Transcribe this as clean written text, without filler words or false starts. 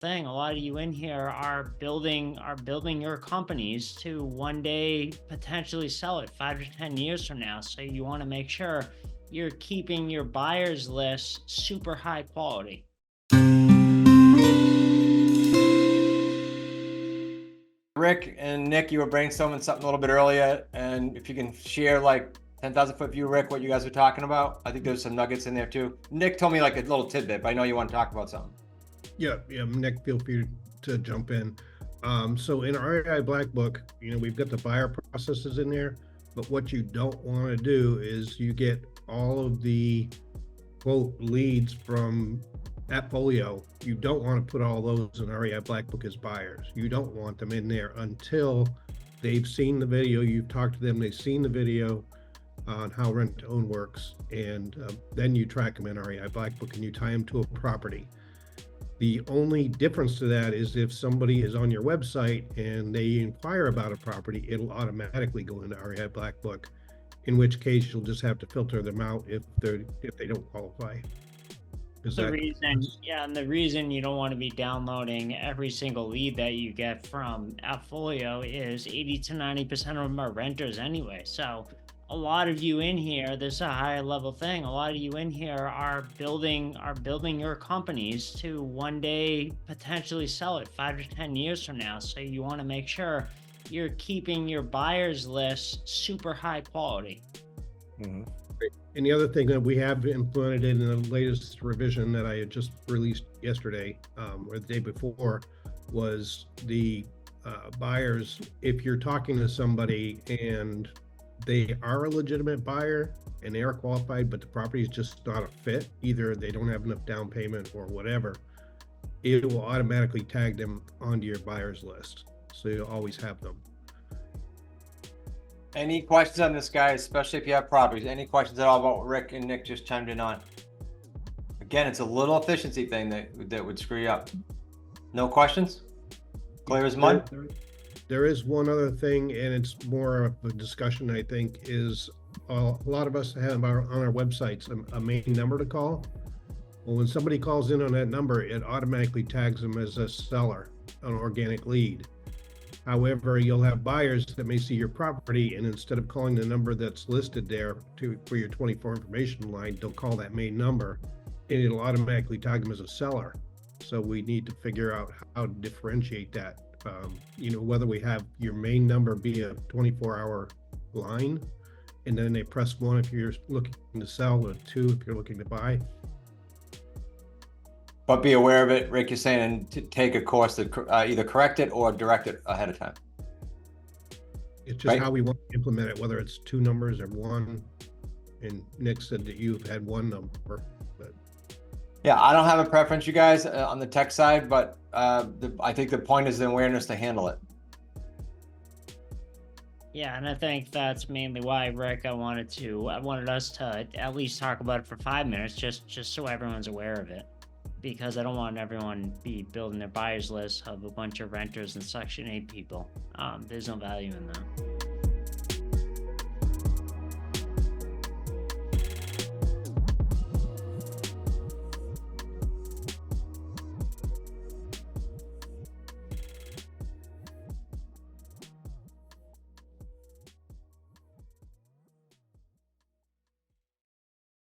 thing. A lot of you in here are building your companies to one day potentially sell it 5 to 10 years from now. So you want to make sure you're keeping your buyers list super high quality. Rick and Nick, you were brainstorming something a little bit earlier, and if you can share like 10,000 foot view, Rick, what you guys were talking about. I think there's some nuggets in there too. Nick told me like a little tidbit, but I know you want to talk about something. Yeah, Nick, feel free to jump in. So in our REI BlackBook, we've got the buyer processes in there, but what you don't want to do is you get all of the quote leads from Appfolio. You don't want to put all those in REI BlackBook as buyers. You don't want them in there until they've seen the video, you've talked to them, they've seen the video on how rent to own works, and then you track them in REI BlackBook and you tie them to a property. The only difference to that is if somebody is on your website and they inquire about a property, it'll automatically go into REI BlackBook, in which case you'll just have to filter them out if they don't qualify. The reason you don't want to be downloading every single lead that you get from Appfolio is 80 to 90% of them are renters anyway. So a lot of you in here, this is a higher level thing. A lot of you in here are building your companies to one day potentially sell it 5 to 10 years from now. So you want to make sure you're keeping your buyers list super high quality. Mm-hmm. And the other thing that we have implemented in the latest revision that I had just released yesterday or the day before was the buyers. If you're talking to somebody and they are a legitimate buyer and they are qualified, but the property is just not a fit, either they don't have enough down payment or whatever, it will automatically tag them onto your buyers list. So you'll always have them. Any questions on this, guys, especially if you have properties? Any questions at all about what Rick and Nick just chimed in on? Again, it's a little efficiency thing that would screw you up. No questions? Clear as mud? There is one other thing, and it's more of a discussion, I think, is a lot of us have on our websites a main number to call. Well, when somebody calls in on that number, it automatically tags them as a seller, an organic lead. However, you'll have buyers that may see your property, and instead of calling the number that's listed there for your 24 information line, they'll call that main number, and it'll automatically tag them as a seller. So we need to figure out how to differentiate that. Whether we have your main number be a 24-hour line, and then they press 1 if you're looking to sell, or 2 if you're looking to buy. But be aware of it, Rick, you're saying, and to take a course that either correct it or direct it ahead of time. It's just how we want to implement it, whether it's 2 numbers or 1. And Nick said that you've had 1 number. But yeah, I don't have a preference, you guys, on the tech side, but I think the point is the awareness to handle it. Yeah, and I think that's mainly why, Rick, I wanted us to at least talk about it for 5 minutes, just so everyone's aware of it. Because I don't want everyone be building their buyers list of a bunch of renters and Section 8 people. There's no value in that.